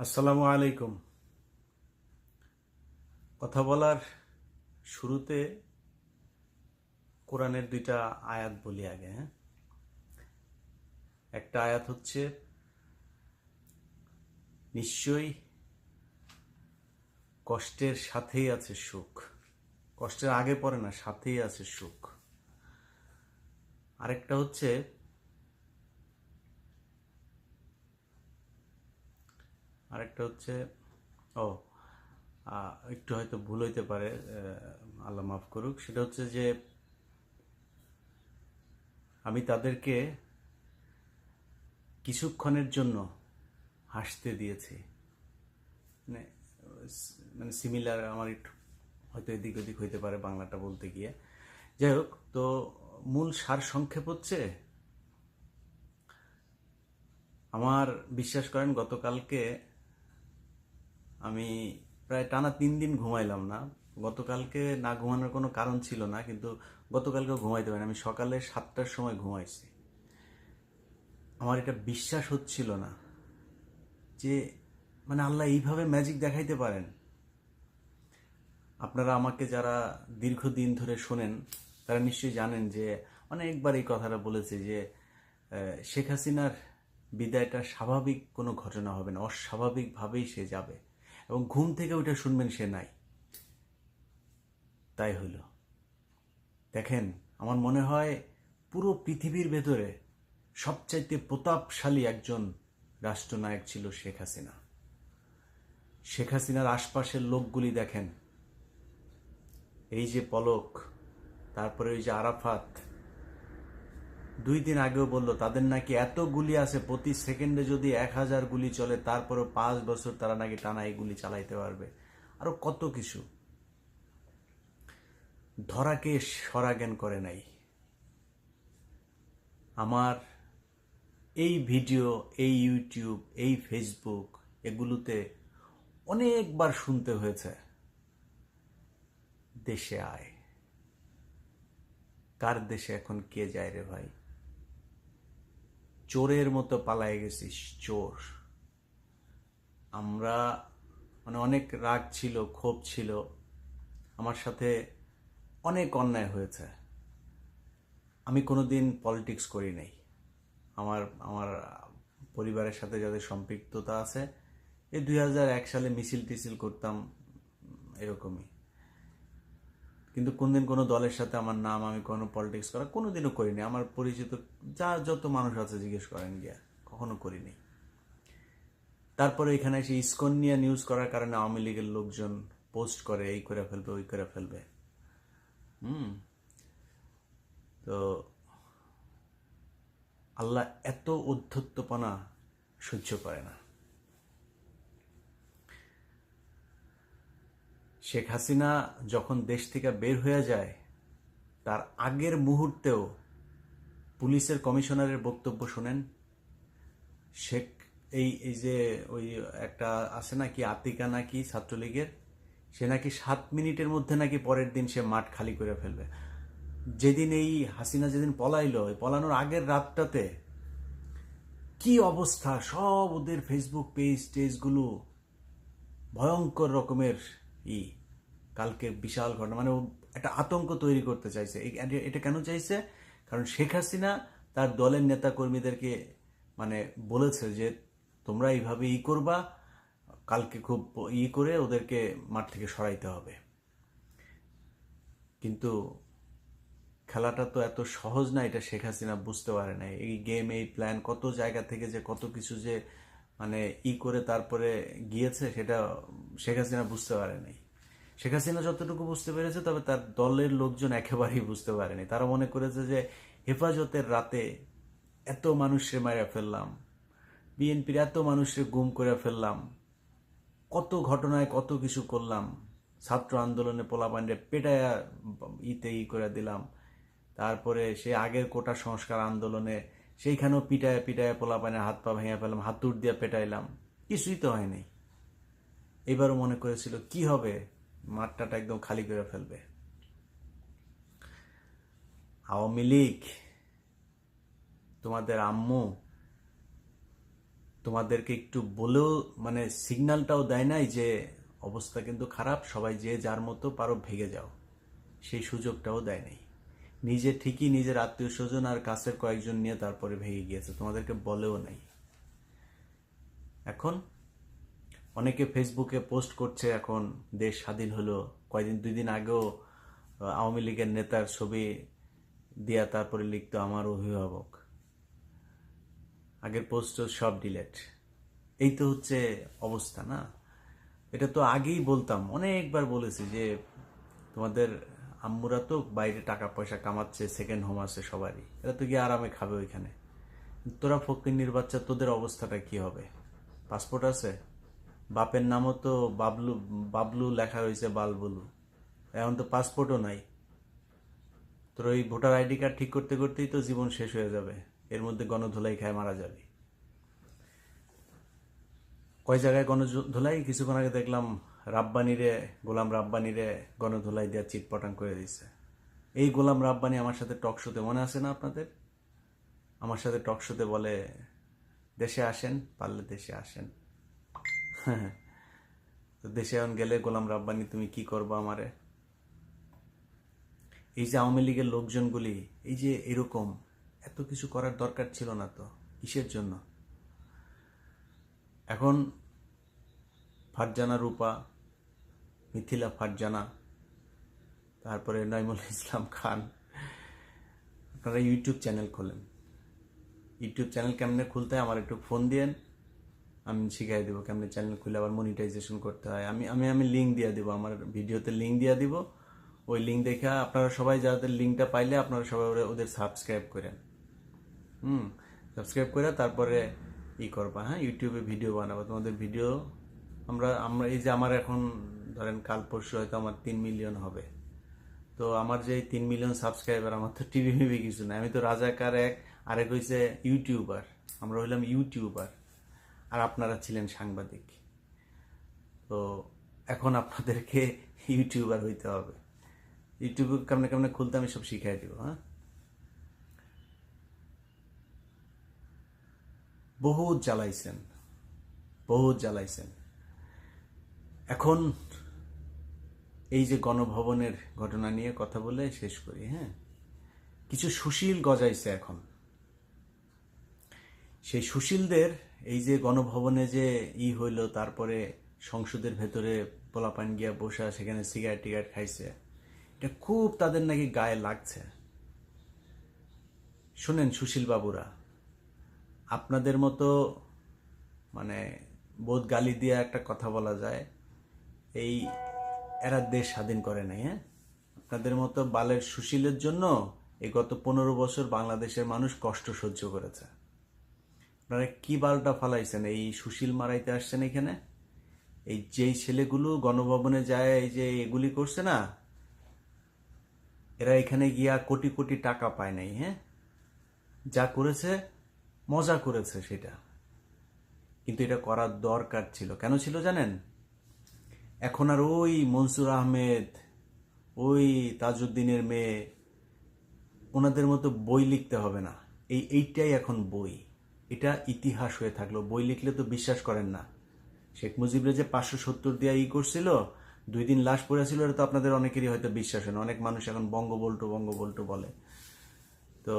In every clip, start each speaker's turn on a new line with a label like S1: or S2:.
S1: আসসালামু আলাইকুম। কথা বলার শুরুতে কোরআনের দুইটা আয়াত বলি আগে। একটা আয়াত হচ্ছে, নিশ্চয়ই কষ্টের সাথেই আছে সুখ। কষ্টের আগে পড়ে না, সাথেই আছে সুখ। আরেকটা হচ্ছে, আরেকটা হচ্ছে ও একটু হয়তো ভুল হইতে পারে, আল্লাহ মাফ করুক। সেটা হচ্ছে যে, আমি তাদেরকে কিছুক্ষণের জন্য হাসতে দিয়েছি। মানে মানে সিমিলার, আমার একটু হয়তো এদিক ওদিক হইতে পারে বাংলাটা বলতে গিয়ে। যাই হোক, তো মূল সার সংক্ষেপ হচ্ছে, আমার বিশ্বাস করেন গতকালকে আমি প্রায় টানা 3 দিন ঘুমাইলাম না। গতকালকে না ঘুমানোর কোনো কারণ ছিল না, কিন্তু গতকালকেও ঘুমাইতে পারিনি। আমি সকালে 7টার সময় ঘুমাইছি। আমার এটা বিশ্বাস হচ্ছিল না যে মানে আল্লাহ এইভাবে ম্যাজিক দেখাইতে পারেন। আপনারা আমাকে যারা দীর্ঘদিন ধরে শোনেন তারা নিশ্চয়ই জানেন যে অনেকবার এই কথাটা বলেছে যে শেখ হাসিনার বিদায়টা স্বাভাবিক কোনো ঘটনা হবে না, অস্বাভাবিকভাবেই সে যাবে, এবং ঘুম থেকে ওইটা শুনবেন সে নাই। তাই হইল। দেখেন, আমার মনে হয় পুরো পৃথিবীর ভেতরে সবচাইতে প্রতাপশালী একজন রাষ্ট্রনায়ক ছিল শেখ হাসিনা। শেখ হাসিনার আশপাশের লোকগুলি দেখেন, এই যে পলক, তারপরে ওই যে আরাফাত, 2 দিন আগেও বললো তাদের নাকি এত গুলি আছে, প্রতি সেকেন্ডে যদি 1000 গুলি চলে, তারপরে 5 বছর তারা নাকি টানা এই গুলি চালাইতে পারবে। আরো কত কিছু। ধরাকে সরা জ্ঞান করে নাই। আমার এই ভিডিও, এই ইউটিউব, এই ফেসবুক, এগুলোতে অনেকবার শুনতে হয়েছে, দেশে আয়। কার দেশে এখন কে যায় রে ভাই? চোরের মতো পালায়ে গেছিস, চোর। আমরা মানে অনেক রাগ ছিল, ক্ষোভ ছিল, আমার সাথে অনেক অন্যায় হয়েছে। আমি কোনোদিন পলিটিক্স করি নাই। আমার আমার পরিবারের সাথে যাদের সম্পৃক্ততা আছে, এই 2001 সালে মিছিল টিছিল করতাম, এরকমই। কিন্তু কোনদিন কোনো দলের সাথে আমার নাম, আমি কোনো পলিটিক্স করা কোনোদিনও করিনি। আমার পরিচিত যা যত মানুষ আছে জিজ্ঞেস করেন গিয়া, কখনো করিনি। তারপরে এখানে এসে ইসকন নিয়ে নিউজ করার কারণে আওয়ামী লীগের লোকজন পোস্ট করে, এই করে ফেলবে, ওই করে ফেলবে। তো আল্লাহ এত উদ্ধত্তপনা সহ্য করে না। শেখ হাসিনা যখন দেশ থেকে বের হয়ে যায়, তার আগের মুহূর্তেও পুলিশের কমিশনারের বক্তব্য শোনেন। শেখ এই এই যে ওই একটা আছে নাকি আতিকা নাকি ছাত্রলীগের, সে নাকি 7 মিনিটের মধ্যে নাকি পরের দিন সে মাঠ খালি করে ফেলবে। যেদিন এই হাসিনা যেদিন পলাইলো, পলানোর আগের রাতটাতে কি অবস্থা, সব ওদের ফেসবুক পেজ টেজগুলো ভয়ঙ্কর রকমের কালকে বিশাল ঘটনা, মানে ও একটা আতঙ্ক তৈরি করতে চাইছে। এটা কেন চাইছে? কারণ শেখ হাসিনা তার দলের নেতা কর্মীদেরকে মানে বলেছে যে তোমরা এইভাবে করবা, কালকে খুব করে ওদেরকে মাঠ থেকে সরাইতে হবে। কিন্তু খেলাটা তো এত সহজ না, এটা শেখ হাসিনা বুঝতে পারে না। এই গেম, এই প্ল্যান, কত জায়গা থেকে যে কত কিছু যে মানে করে তারপরে গিয়েছে, সেটা শেখ হাসিনা বুঝতে পারে নাই। শেখ হাসিনা যতটুকু বুঝতে পেরেছে, তবে তার দলের লোকজন একেবারেই বুঝতে পারেনি। তারা মনে করেছে যে হেফাজতের রাতে এত মানুষকে মারা ফেললাম, বিএনপির এত মানুষকে গুম করে ফেললাম, কত ঘটনায় কত কিছু করলাম, ছাত্র আন্দোলনে পোলাপান্ডে পেটায়া করে দিলাম, তারপরে সে আগের কোটা সংস্কার আন্দোলনে সেইখানেও পিটায় পিটায় পোলাপানের হাত পা ভেঙে ফেললাম, হাতুড় দিয়ে পেটাইলাম, কিছুই তো হয়নি। এবারও মনে করেছিল কি হবে, মাঠটাটা একদম খালি করে ফেলবে। আওয়ামী লীগ, তোমাদের আম্মু, তোমাদেরকে একটু বলেও মানে সিগন্যালটাও দেয় নাই যে অবস্থা কিন্তু খারাপ, সবাই যে যার মতো পারো ভেগে যাও, সেই সুযোগটাও দেয় নাই। নিজে ঠিকই নিজের আত্মীয় স্বজন আর কাছের কয়েকজন নিয়ে তারপরে ভেঙে গিয়েছে, তোমাদেরকে বলেও নাই। এখন অনেকে ফেসবুকে পোস্ট করছে এখন দেশ স্বাধীন হলো, কয়দিন 2 দিন আগেও আওয়ামী লীগের নেতার ছবি দিয়া তারপরে লিখতো আমার অভিভাবক। আগের পোস্ট সব ডিলেট। এই তো হচ্ছে অবস্থা না? এটা তো আগেই বলতাম, অনেকবার বলেছি যে তোমাদের আম্মুরা তো বাইরে টাকা পয়সা কামাচ্ছে, সেকেন্ড হোম আছে সবারই, এরা তো গিয়ে আরামে খাবে ওইখানে। তোরা ফকিন্নির বাচ্চা, তোদের অবস্থাটা কি হবে? পাসপোর্ট আছে, বাপের নামও তো বাবলু বাবলু লেখা হয়েছে বালবুলু, এখন তো পাসপোর্টও নাই। তোর ওই ভোটার আইডি কার্ড ঠিক করতে করতেই তো জীবন শেষ হয়ে যাবে, এর মধ্যে গণধোলাই খায় মারা যাবে। কয় জায়গায় গণধোলাই, কিছুক্ষণ আগে দেখলাম গোলাম রাব্বানিরে গণধোলাই দেওয়া চিটপটাং করে দিচ্ছে। এই গোলাম রাব্বানি আমার সাথে টক শোতে, মনে আছে না আপনাদের? আমার সাথে টক শোতে বলে দেশে আসেন, পারলে দেশে আসেন। তো দেশে এখন গেলে গোলাম রাব্বানি তুমি কি করবো আমারে? এই যে আওয়ামী লীগের লোকজনগুলি এই যে এরকম, এত কিছু করার দরকার ছিল না তো, কিসের জন্য? এখন ফারজানা রূপা, মিথিলা ফারজানা, তারপরে নাইমুল ইসলাম খান, আপনারা ইউটিউব চ্যানেল খোলেন। ইউটিউব চ্যানেল কেমনে খুলতে হয় আমার একটু ফোন দিয়েন, আমি শিখাই দেবো কেমনে চ্যানেল খুলে আবার মনিটাইজেশন করতে হয়। আমি আমি আমি লিঙ্ক দিয়ে দিব, আমার ভিডিওতে লিঙ্ক দিয়ে দিব। ওই লিঙ্ক দেখে আপনারা সবাই, যাদের লিঙ্কটা পাইলে আপনারা সবাই ওদের সাবস্ক্রাইব করেন। সাবস্ক্রাইব করে তারপরে করবা, হ্যাঁ, ইউটিউবে ভিডিও বানাবো তোমাদের ভিডিও। আমরা আমরা এই যে আমার এখন ধরেন কাল পরশু হয়তো আমার 3 মিলিয়ন হবে। তো আমার যে 3 মিলিয়ন সাবস্ক্রাইবার, আমার তো টিভি মিভি কিছু না, আমি তো রাজাকার এক, আরেক হয়েছে ইউটিউবার। আমরা হইলাম ইউটিউবার আর আপনারা ছিলেন সাংবাদিক। তো এখন আপনাদেরকে ইউটিউবার হইতে হবে। ইউটিউব কেমনে কেমনে খুলতে আমি সব শিখাই দিব, হ্যাঁ। বহুত জ্বালাইছেন, বহুত জ্বালাইছেন। এখন এই যে গণভবনের ঘটনা নিয়ে কথা বলে শেষ করি, হ্যাঁ। কিছু সুশীল গজাইছে এখন, সেই সুশীলদের এই যে গণভবনে যে হইল, তারপরে সংসদের ভেতরে পোলাপান গিয়া বসা, সেখানে সিগারেট টিগারেট খাইছে, এটা খুব তাদের নাকি গায়ে লাগছে। শুনেন সুশীল বাবুরা, আপনাদের মতো মানে বোধ গালি দিয়ে একটা কথা বলা যায়, এই এরা দেশ স্বাধীন করে নাই, হ্যাঁ। আপনাদের মতো বালের সুশীলের জন্য এই গত 15 বছর বাংলাদেশের মানুষ কষ্ট সহ্য করেছে। আপনারা কি বালটা ফালাইছেন, এই সুশীল মারাইতে আসছেন এখানে। এই যেই ছেলেগুলো গণভবনে যায় এই যে এগুলি করছে না, এরা এখানে গিয়া কোটি কোটি টাকা পায় নাই, হ্যাঁ। যা করেছে মজা করেছে সেটা, কিন্তু এটা করার দরকার ছিল। কেন ছিল জানেন? এখন আর ওই মনসুর আহমেদ, ওই তাজউদ্দিনের মেয়ে, ওনাদের মতো বই লিখতে হবে না। এইটাই এখন বই, এটা ইতিহাস হয়ে থাকলো। বই লিখলে তো বিশ্বাস করেন না। শেখ মুজিবরে যে 570 দিয়ে করছিল, 2 দিন লাশ পড়েছিল, এটা তো আপনাদের অনেকেরই হয়তো বিশ্বাস হয় না। অনেক মানুষ এখন বঙ্গবল্টু বঙ্গবল্টু বলে, তো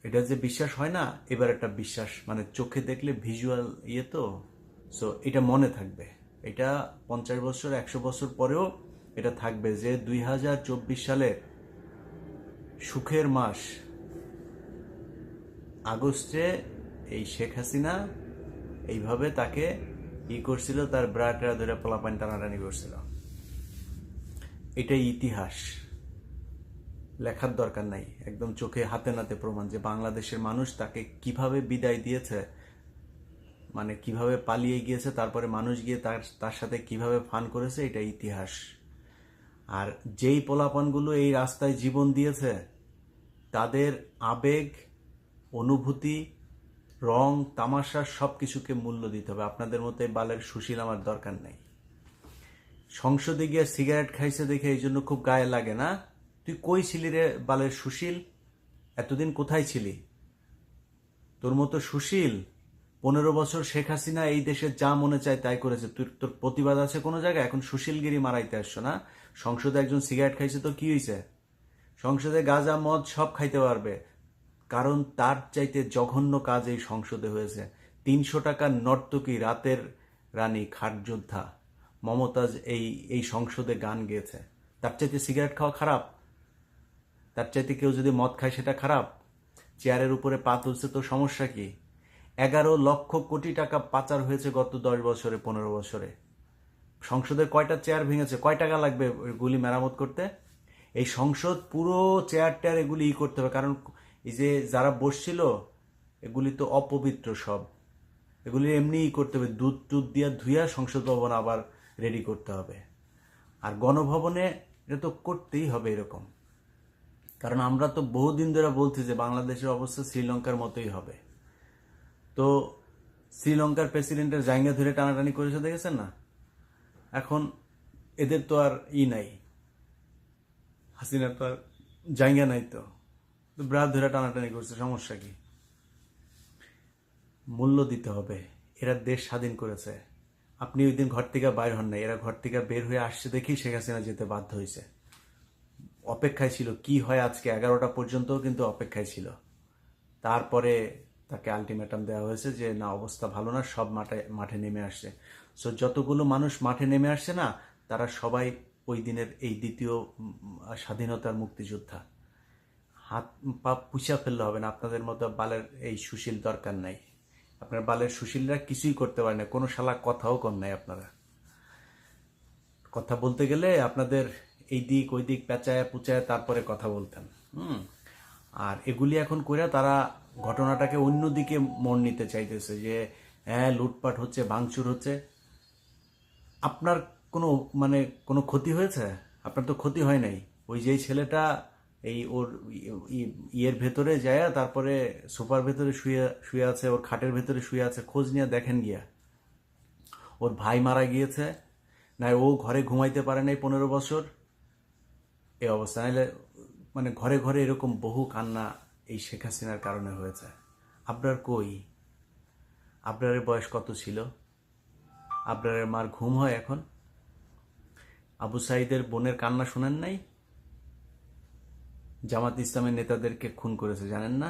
S1: এটা যে বিশ্বাস হয় না, এবার একটা বিশ্বাস মানে চোখে দেখলে ভিজুয়াল তো। সো এটা মনে থাকবে, এটা 50 বছর 100 বছর পরেও এটা থাকবে যে 2024 সালের সুখের মাস আগস্টে এই শেখ হাসিনা এইভাবে তাকে করছিল, তার ব্রাটা ধরে পোলাপান টানাটানি করছিল। এটাই ইতিহাস, লেখার দরকার নাই, একদম চোখে হাতে নাতে প্রমাণ যে বাংলাদেশের মানুষ তাকে কিভাবে বিদায় দিয়েছে, মানে কিভাবে পালিয়ে গিয়েছে, তারপরে মানুষ গিয়ে তার সাথে কিভাবে ফান করেছে, এটা ইতিহাস। আর যেই পোলাপানগুলো এই রাস্তায় জীবন দিয়েছে, তাদের আবেগ, অনুভূতি, রং তামাশা সব কিছুকে মূল্য দিতে হবে। আপনাদের মতো বালের সুশীল আমার দরকার নেই। সংসদে গিয়ে সিগারেট খাইছে দেখে এই জন্য খুব গায়ে লাগে না? তুই কই ছিলি রে বালের সুশীল? এতদিন কোথায় ছিলি? তোর মতো সুশীল 15 বছর শেখ হাসিনা এই দেশে যা মনে চায় তাই করেছে, তোর প্রতিবাদ আছে কোনো জায়গায়? এখন সুশীলগিরি মারাইতে আসছো না? সংসদে একজন সিগারেট খাইছে তো কি হয়েছে? সংসদে গাঁজা মদ সব খাইতে পারবে, কারণ তার চাইতে জঘন্য কাজ এই সংসদে হয়েছে। 300 টাকার নর্তকী, রাতের রানী, খাটযোদ্ধা মমতাজ এই সংসদে গান গেয়েছে। তার চাইতে সিগারেট খাওয়া খারাপ? তার চাইতে কেউ যদি মদ খায় সেটা খারাপ? চেয়ারের উপরে পা তুলছে তো সমস্যা কি? 11 লক্ষ কোটি টাকা পাচার হয়েছে গত 10 বছরে, 15 বছরে। সংসদের কয়টা চেয়ার ভেঙেছে? কয় টাকা লাগবে এগুলি মেরামত করতে? এই সংসদ পুরো চেয়ার টেয়ার এগুলি করতে হবে, কারণ এই যে যারা বসছিল এগুলি তো অপবিত্র সব, এগুলি এমনিই করতে হবে, দুধ টুধ দিয়া ধুইয়া সংসদ ভবন আবার রেডি করতে হবে। আর গণভবনে এটা তো করতেই হবে এরকম, কারণ আমরা তো বহুদিন ধরে বলছি যে বাংলাদেশের অবস্থা শ্রীলঙ্কার মতোই হবে। তো শ্রীলঙ্কার প্রেসিডেন্টের জায়গা ধরে টানাটানি করেছে দেখেছেন না? এখন এদের তো আর নাই, হাসিনার তো আর জায়গা নাই, তো ব্রাত ধরে টানাটানি করছে, সমস্যা কি? মূল্য দিতে হবে। এরা দেশ স্বাধীন করেছে, আপনি ওই দিন ঘর থেকে বাইর হন নাই, এরা ঘর থেকে বের হয়ে আসছে দেখেই শেখ হাসিনা যেতে বাধ্য হয়েছে। অপেক্ষায় ছিল কি হয় আজকে 11টা পর্যন্ত, কিন্তু অপেক্ষায় ছিল। তারপরে তাকে আলটিমেটাম দেওয়া হয়েছে যে না, অবস্থা ভালো না, সব মাঠে নেমে আসছে। সো যতগুলো মানুষ মাঠে নেমে আসছে না, তারা সবাই ওই দিনের এই দ্বিতীয় স্বাধীনতার মুক্তিযোদ্ধা। হাত পা পুষা ফেললে হবে না, আপনাদের মতো বালের এই সুশীল দরকার নাই। আপনার বালের সুশীলরা কিছুই করতে পারে না, কোনো শালা কথাও কম নাই। আপনারা কথা বলতে গেলে আপনাদের এই দিক ওই দিক পেঁচায় পুচায় তারপরে কথা বলতেন। আর এগুলি এখন করে তারা ঘটনাটাকে অন্যদিকে মন নিতে চাইতেছে যে হ্যাঁ লুটপাট হচ্ছে, ভাঙচুর হচ্ছে। আপনার কোনো কোনো ক্ষতি হয়েছে? আপনার তো ক্ষতি হয় নাই। ওই যে ছেলেটা এই ওর ইয়ের ভেতরে যায়, তারপরে সোফার ভেতরে শুয়ে শুয়ে আছে, ওর খাটের ভেতরে শুয়ে আছে, খোঁজ নিয়ে দেখেন গিয়া। ওর ভাই মারা গিয়েছে, না ও ঘরে ঘুমাইতে পারে নাই 15 বছর, এই অবস্থা। নাহলে ঘরে ঘরে এরকম বহু কান্না এই শেখ হাসিনার কারণে হয়েছে। আবরার কই? আবরারের বয়স কত ছিল? আবরারের মার ঘুম হয় এখন? আবু সাইদের বোনের কান্না শোনেন নাই? জামাত ইসলামের নেতাদেরকে খুন করেছে জানেন না?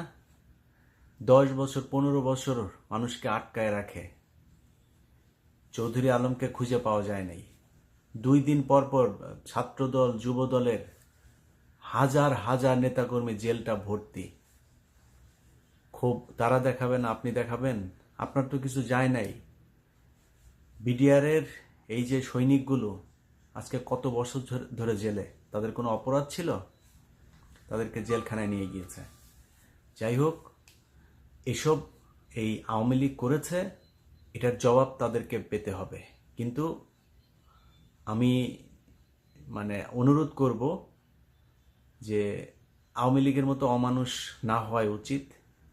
S1: 10 বছর 15 বছর মানুষকে আটকায় রাখে, চৌধুরী আলমকে খুঁজে পাওয়া যায় নাই। 2 দিন পর পর ছাত্রদল যুব দলের হাজার হাজার নেতাকর্মী জেলটা ভর্তি। খুব তারা দেখাবেন, আপনি দেখাবেন? আপনার তো কিছু যায় নাই। বিডিআরের এই যে সৈনিকগুলো আজকে কত বছর ধরে জেলে, তাদের কোনো অপরাধ ছিল? তাদেরকে জেলখানায় নিয়ে গিয়েছে। যাই হোক, এসব এই আওয়ামী লীগ করেছে, এটার জবাব তাদেরকে পেতে হবে। কিন্তু আমি অনুরোধ করব যে আওয়ামী লীগের মতো অমানুষ না হওয়াই উচিত,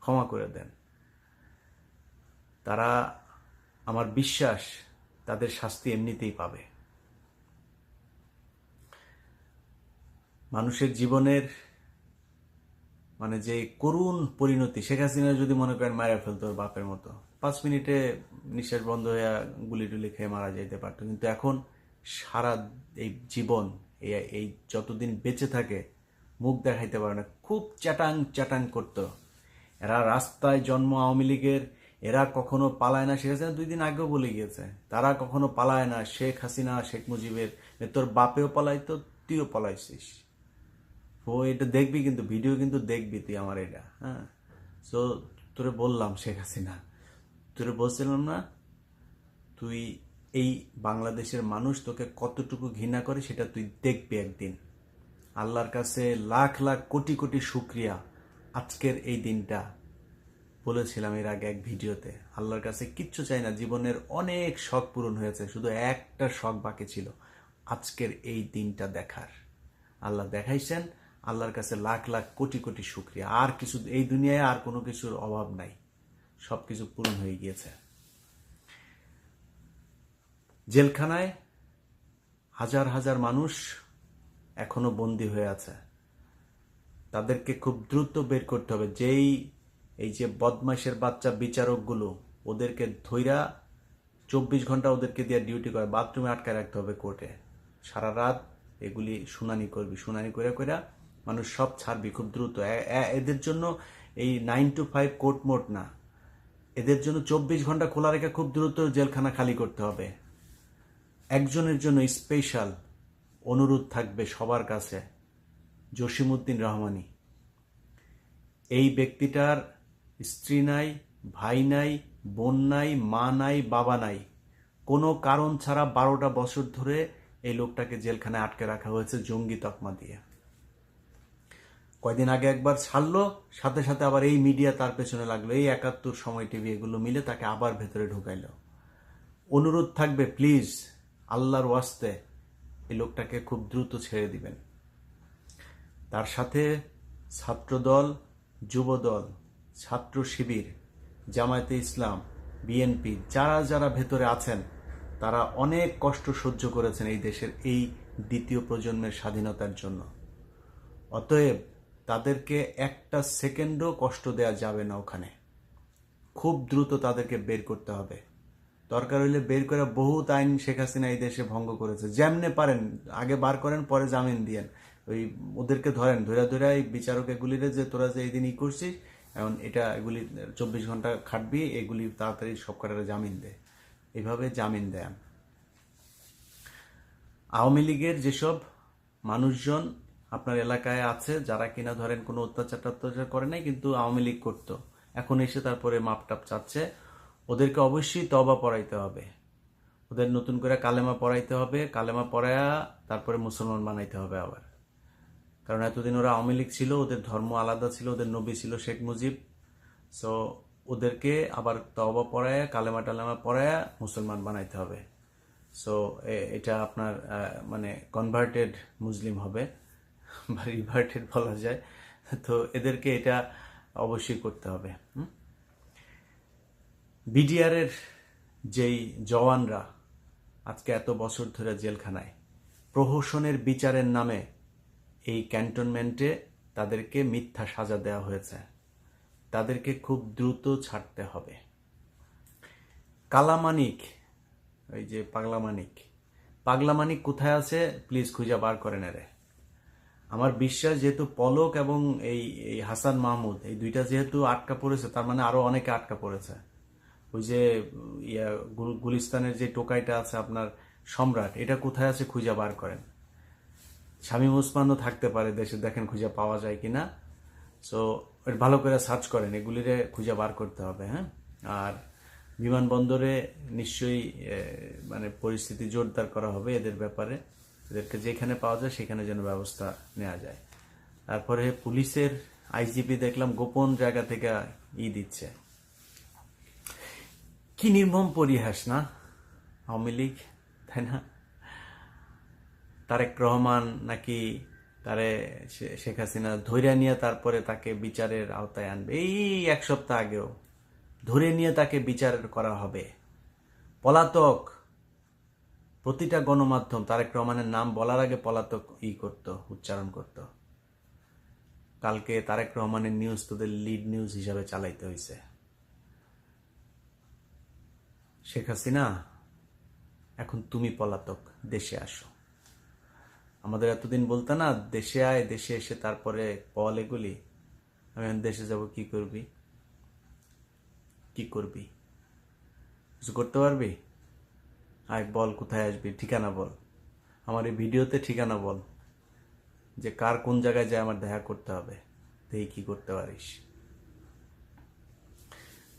S1: ক্ষমা করে দেন। তারা, আমার বিশ্বাস, তাদের শাস্তি এমনিতেই পাবে। মানুষের জীবনের যে করুণ পরিণতি, শেখ হাসিনা যদি মনে করেন মারা ফেলতো ওর বাপের মতো, 5 মিনিটে নিঃশ্বাস বন্ধ হয়ে গুলি টুলি খেয়ে মারা যেতে পারতো। কিন্তু এখন সারা এই জীবন, এই যতদিন বেঁচে থাকে মুখ দেখাইতে পারে না, খুব চ্যাটাং চ্যাটাং করতো। এরা রাস্তায় জন্ম আওয়ামী লীগের, এরা কখনো পালায় না। শেখ হাসিনা 2 দিন আগেও বলে গিয়েছে, তারা কখনো পালায় না। শেখ হাসিনা, শেখ মুজিবের, তোর বাপেও পালাইতো, তুইও পালাইছিস। ও এটা দেখবি, কিন্তু ভিডিও কিন্তু দেখবি তুই আমার এটা। হ্যাঁ, সো তোরে বললাম শেখ হাসিনা, তোরে বলছিলাম না, তুই এই বাংলাদেশের মানুষ তোকে কতটুকু ঘৃণা করে সেটা তুই দেখবি একদিন। আল্লাহর কাছে লাখ লাখ কোটি কোটি শুকরিয়া, আজকের এই দিনটা। বলেছিলাম এর আগে এক ভিডিওতে, আল্লাহর কাছে কিচ্ছু চাই না, জীবনের অনেক শখ পূরণ হয়েছে, শুধু একটা শখ বাকি ছিল, আজকের এই দিনটা দেখার। আল্লাহ দেখাইছেন, আল্লাহর কাছে লাখ লাখ কোটি কোটি শুকরিয়া। আর কিছু এই দুনিয়ায় আর কোনো কিছুর অভাব নাই, সব কিছু পূরণ হয়ে গিয়েছে। জেলখানায় হাজার হাজার মানুষ এখনো বন্দী হয়ে আছে, তাদেরকে খুব দ্রুত বের করতে হবে। এই যে বদমাইশের বাচ্চা বিচারকগুলো, ওদেরকে ধইরা 24 ঘন্টা ওদেরকে দিয়ে ডিউটি করে, বাথরুমে আটকায় রাখতে হবে কোর্টে, সারা রাত এগুলি শুনানি করবি, শুনানি করে মানুষ সব ছাড়বি খুব দ্রুত। এদের জন্য এই 9 to 5 কোর্ট মোট না, এদের জন্য 24 ঘন্টা খোলা রেখে খুব দ্রুত জেলখানা খালি করতে হবে। একজনের জন্য স্পেশাল অনুরোধ থাকবে সবার কাছে, জসিমউদ্দিন রহমানী। এই ব্যক্তিটার স্ত্রী নাই, ভাই নাই, বোন নাই, মা নাই, বাবা নাই, কোনো কারণ ছাড়া 12টা বছর ধরে এই লোকটাকে জেলখানায় আটকে রাখা হয়েছে জঙ্গি তকমা দিয়ে। কয়দিন আগে একবার ছাড়লো, সাথে সাথে আবার এই মিডিয়া তার পেছনে লাগলো, এই 71 সময় টিভি এগুলো মিলে তাকে আবার ভেতরে ঢুকাইলো। অনুরোধ থাকবে, প্লিজ আল্লাহর ওয়াস্তে এই লোকটাকে খুব দ্রুত ছেড়ে দিবেন। তার সাথে ছাত্রদল, যুবদল, ছাত্র শিবির, জামায়াতে ইসলাম, বিএনপি, যারা যারা ভেতরে আছেন তারা অনেক কষ্ট সহ্য করেছেন এই দেশের এই দ্বিতীয় প্রজন্মের স্বাধীনতার জন্য। অতএব তাদেরকে একটা সেকেন্ডও কষ্ট দেওয়া যাবে না ওখানে, খুব দ্রুত তাদেরকে বের করতে হবে। দরকার হইলে বের করে, বহুত আইন শেখ হাসিনা এই দেশে ভঙ্গ করেছে, যেমনে পারেন আগে বার করেন, পরে জামিন দিয়েন। ওই ওদেরকে ধরেন, ধরে এই বিচারক এগুলিরে যে তোরা যে এই দিন করছিস, এখন এটা এগুলি 24 ঘন্টা খাটবি, এগুলি তাড়াতাড়ি সব কটারে জামিন দে, এইভাবে জামিন দেন। আওয়ামী লীগের যেসব মানুষজন আপনার এলাকায় আছে, যারা কিনা ধরেন কোনো অত্যাচার করে নাই কিন্তু আওয়ামী লীগ করতো, এখন এসে তারপরে মাপটাপ চাচ্ছে, ওদেরকে অবশ্যই তওবা পড়াইতে হবে, ওদের নতুন করে কালেমা পড়াইতে হবে, কালেমা পড়ায়া তারপরে মুসলমান বানাইতে হবে আবার। কারণ এতদিন ওরা আওয়ামী লীগ ছিল, ওদের ধর্ম আলাদা ছিল, ওদের নবী ছিল শেখ মুজিব। সো ওদেরকে আবার তওবা পড়ায়া, কালেমা টালেমা পড়ায়া মুসলমান বানাইতে হবে। সো এটা আপনার মানে কনভার্টেড মুসলিম হবে বা রিভার্টেড বলা যায়। তো এদেরকে এটা অবশ্যই করতে হবে। বিডিআরের যেই জওয়ানরা আজকে এত বছর ধরে জেলখানায়, প্রহসনের বিচারের নামে এই ক্যান্টনমেন্টে তাদেরকে মিথ্যা সাজা দেওয়া হয়েছে, তাদেরকে খুব দ্রুত ছাড়তে হবে। কালামানিক, ওই যে পাগলামানিক কোথায় আছে প্লিজ খুঁজে বার করেন এরে। আমার বিশ্বাস যেহেতু পলক এবং এই হাসান মাহমুদ এই দুইটা যেহেতু আটকা পড়েছে, তার মানে আরো অনেকে আটকা পড়েছে। ওই যে গুলিস্তানের যে টোকাইটা আছে আপনার সম্রাট, এটা কোথায় আছে খুঁজে বার করেন। শামীম ওসমানও থাকতে পারে দেশে, দেখেন খুঁজে পাওয়া যায় কিনা। সো ভালো করে সার্চ করেন, এগুলিরে খুঁজে বার করতে হবে। হ্যাঁ, আর বিমানবন্দরে নিশ্চয়ই মানে পরিস্থিতি জোরদার করা হবে এদের ব্যাপারে, এদেরকে যেখানে পাওয়া যায় সেখানে যেন ব্যবস্থা নেওয়া যায়। তারপরে পুলিশের আইজিপি দেখলাম গোপন জায়গা থেকে দিচ্ছে। কি নির্মম পরিহাস না আওয়ামী লীগ, তাই না? তারেক রহমান নাকি তারে শেখ হাসিনা ধরে নিয়ে তারপরে তাকে বিচারের আওতায় আনবে, এই 1 সপ্তাহ আগেও ধরে নিয়ে তাকে বিচার করা হবে। পলাতক, প্রতিটা গণমাধ্যম তারেক রহমানের নাম বলার আগে পলাতক উচ্চারণ করত। কালকে তারেক রহমানের নিউজ তোদের লিড নিউজ হিসাবে চালাইতে হয়েছে। শেখ হাসিনা, এখন তুমি পলাতক, দেশে আসো। আমাদের এতদিন বলতে না, দেশে আয়, দেশে এসে তারপরে বল এগুলি। আমি দেশে যাব, কি করবি? কিছু করতে পারবি? আয় বল, কোথায় আসবি, ঠিকানা বল, আমার এই ভিডিওতে ঠিকানা বল, যে কার কোন জায়গায় যায় আমার দেখা করতে হবে, দেখি কি করতে পারিস।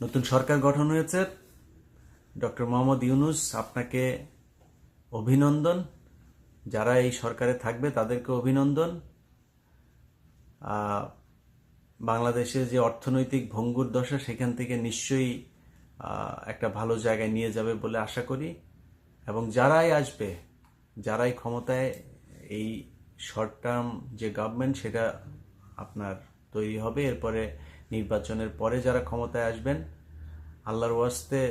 S1: নতুন সরকার গঠন হয়েছে, ডক্টর মোহাম্মদ ইউনূস, আপনাকে অভিনন্দন। যারা এই সরকারে থাকবে তাদেরকে অভিনন্দন। বাংলাদেশে যে অর্থনৈতিক ভঙ্গুর দশা, সেখান থেকে নিশ্চয়ই একটা ভালো জায়গায় নিয়ে যাবে বলে আশা করি। এবং যারাই আসবে, যারাই ক্ষমতায়, এই শর্ট টার্ম যে গভর্নমেন্ট সেটা আপনার তৈরি হবে, এরপরে নির্বাচনের পরে যারা ক্ষমতায় আসবেন, আল্লাহর ওয়াস্তে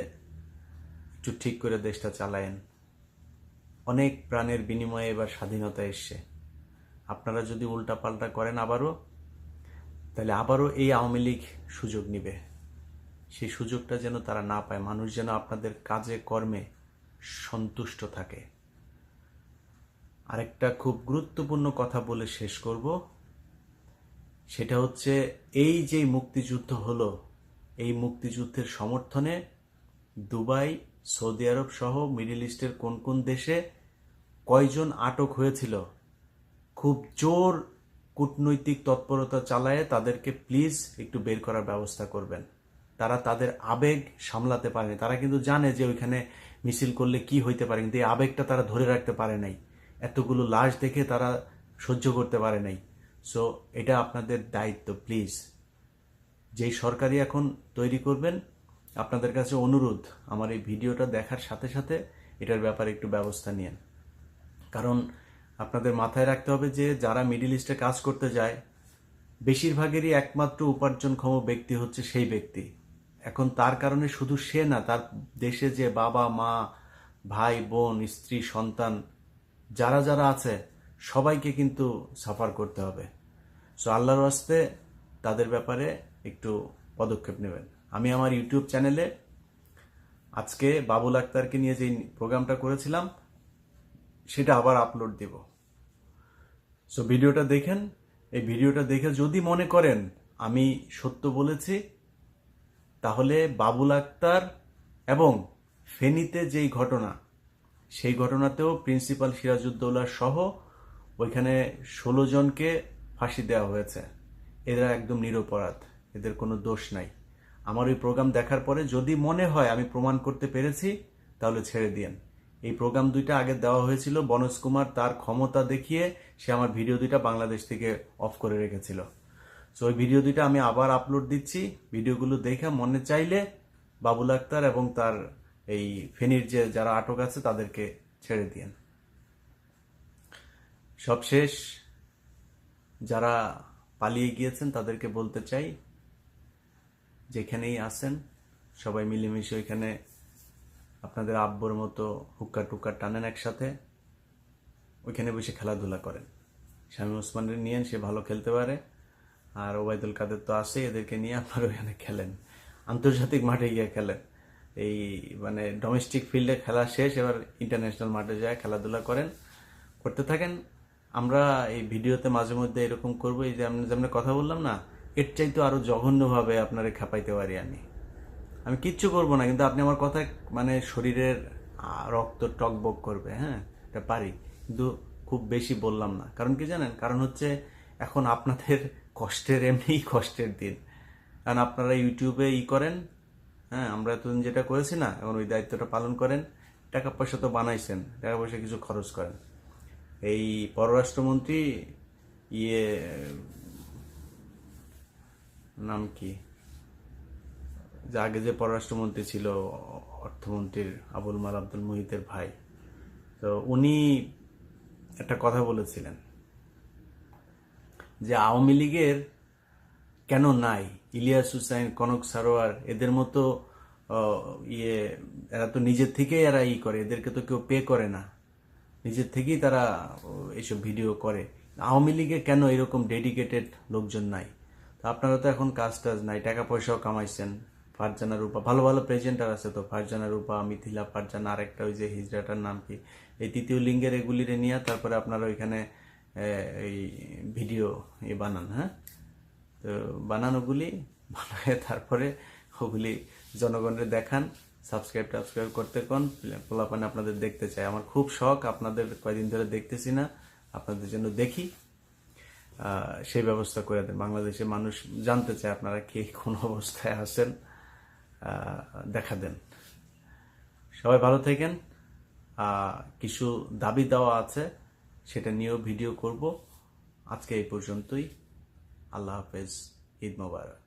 S1: একটু ঠিক করে দেশটা চালায়েন। অনেক প্রাণের বিনিময়ে এবার স্বাধীনতা এসছে, আপনারা যদি উল্টাপাল্টা করেন আবারও, তাহলে আবারও এই আওয়ামী লীগ সুযোগ নিবে। সেই সুযোগটা যেন তারা না পায়, মানুষ যেন আপনাদের কাজে কর্মে সন্তুষ্ট থাকে। আরেকটা খুব গুরুত্বপূর্ণ কথা বলে শেষ করব, সেটা হচ্ছে এই যে মুক্তিযুদ্ধ হলো, এই মুক্তিযুদ্ধের সমর্থনে দুবাই, সৌদি আরব সহ মিডল ইস্টের কোন কোন দেশে কয়জন আটক হয়েছিল, খুব জোর কূটনৈতিক তৎপরতা চালায়ে তাদেরকে প্লিজ একটু বের করার ব্যবস্থা করবেন। তারা তাদের আবেগ সামলাতে পারেনি, তারা কিন্তু জানে যে ওইখানে মিছিল করলে কি হইতে পারে, কিন্তু এই আবেগটা তারা ধরে রাখতে পারে নাই, এতগুলো লাশ দেখে তারা সহ্য করতে পারে নাই। সো এটা আপনাদের দায়িত্ব, প্লিজ। যেই সরকারই এখন তৈরি করবেন, আপনাদের কাছে অনুরোধ, আমার এই ভিডিওটা দেখার সাথে সাথে এটার ব্যাপারে একটু ব্যবস্থা নিন। কারণ আপনাদের মাথায় রাখতে হবে যে যারা মিডল ইস্টে কাজ করতে যায়, বেশিরভাগেরই একমাত্র উপার্জনক্ষম ব্যক্তি হচ্ছে সেই ব্যক্তি। এখন তার কারণে শুধু সে না, তার দেশে যে বাবা মা, ভাই বোন, স্ত্রী, সন্তান যারা যারা আছে, সবাইকে কিন্তু সাফার করতে হবে। সো আল্লাহর ওয়াস্তে তাদের ব্যাপারে একটু পদক্ষেপ নেবেন। আমি আমার ইউটিউব চ্যানেলে আজকে বাবুল আক্তারকে নিয়ে যে প্রোগ্রামটা করেছিলাম, সেটা আবার আপলোড দেব। সো ভিডিওটা দেখেন। এই ভিডিওটা দেখে যদি মনে করেন আমি সত্য বলেছি, তাহলে বাবুল আক্তার এবং ফেনীতে যেই ঘটনা, সেই ঘটনাতেও প্রিন্সিপাল সিরাজউদ্দৌলা সহ ওইখানে 16 জনকে ফাঁসি দেওয়া হয়েছে। এরা একদম নিরপরাধ, এদের কোনো দোষ নাই। আমার ওই প্রোগ্রাম দেখার পরে যদি মনে হয় আমি প্রমাণ করতে পেরেছি, তাহলে ছেড়ে দিয়েন। এই প্রোগ্রাম দুইটা আগে দেওয়া হয়েছিল, বনজ কুমার তার ক্ষমতা দেখিয়ে সে আমার ভিডিও দুইটা বাংলাদেশ থেকে অফ করে রেখেছিল। সো ওই ভিডিও দুইটা আমি আবার আপলোড দিচ্ছি। ভিডিওগুলো দেখে মনে চাইলে বাবুল আক্তার এবং তার এই ফেনীর যে যারা আটক আছে তাদেরকে ছেড়ে দিয়েন। সবশেষ যারা পালিয়ে গিয়েছেন তাদেরকে বলতে চাই, যেখানেই আছেন সবাই মিলেমিশে ওইখানে আপনাদের আব্বুর মতো হুক্কা টুক্কা টানেন একসাথে, ওইখানে বসে খেলাধুলা করেন। শামীম ওসমানের নিয়েন, সে ভালো খেলতে পারে, আর ওবায়দুল কাদের তো আছে, এদেরকে নিয়ে আপনারা ওইখানে খেলেন, আন্তর্জাতিক মাঠে গিয়ে খেলেন। এই মানে ডোমেস্টিক ফিল্ডে খেলা শেষ, এবার ইন্টারন্যাশনাল মাঠে যায় খেলাধুলা করেন, করতে থাকেন। আমরা এই ভিডিওতে মাঝে মধ্যে এরকম করবো, এই যে আমি যেমন কথা বললাম না, এর চাইতে আরো জঘন্যভাবে আপনারে খেপাইতে পারি আমি কিচ্ছু করব না, কিন্তু আপনি আমার কথায় মানে শরীরের রক্ত টকবক করবে। হ্যাঁ, এটা পারি, কিন্তু খুব বেশি বললাম না। কারণ কি জানেন, কারণ হচ্ছে এখন আপনাদের কষ্টের এমনিই কষ্টের দিন, কারণ আপনারা ইউটিউবে করেন। হ্যাঁ, আমরা এতদিন যেটা করেছি না, এখন ওই দায়িত্বটা পালন করেন। টাকা পয়সা তো বানাইছেন, টাকা পয়সা কিছু খরচ করেন। এই পররাষ্ট্রমন্ত্রী নাম কি, যে আগে যে পররাষ্ট্রমন্ত্রী ছিল, অর্থমন্ত্রীর আবুল মাল আব্দুল মুহিতের ভাই, তো উনি একটা কথা বলেছিলেন যে আওয়ামী লীগের কেন নাই ইলিয়াস হুসাইন, কনক সারোয়ার, এদের মতো এরা তো নিজের থেকেই এরা করে, এদেরকে তো কেউ পে করে না, নিজের থেকেই তারা এইসব ভিডিও করে। আওয়ামী লীগে কেন এরকম ডেডিকেটেড লোকজন নাই? তো আপনারা তো এখন কাজ টাজ নাই, টাকা পয়সাও কামাইছেন। ফারজানা রূপা, ভালো ভালো প্রেজেন্টার আছে তো, ফারজানা রূপা, মিথিলা ফারজানা, আরেকটা ওই যে হিজড়াটার নাম কি, এই তৃতীয় লিঙ্গের এগুলিরে নিয়ে তারপরে আপনারা ওইখানে এই ভিডিও বানান। হ্যাঁ, তো বানানোগুলি বানায় তারপরে ওগুলি জনগণের দেখান, সাবস্ক্রাইব করতে কোন পোলাপানে আপনাদের দেখতে চাই। আমার খুব শখ, আপনাদের কয়দিন ধরে দেখতেছি না, আপনাদের জন্য দেখি, সেই ব্যবস্থা করে দেন। বাংলাদেশের মানুষ জানতে চায় আপনারা কে কোন অবস্থায় আছেন, দেখা দেন। সবাই ভালো থাকেন। কিছু দাবি দেওয়া আছে, সেটা নিয়েও ভিডিও করব। আজকে এই পর্যন্তই। আল্লাহ হাফেজ, ঈদ মোবারক।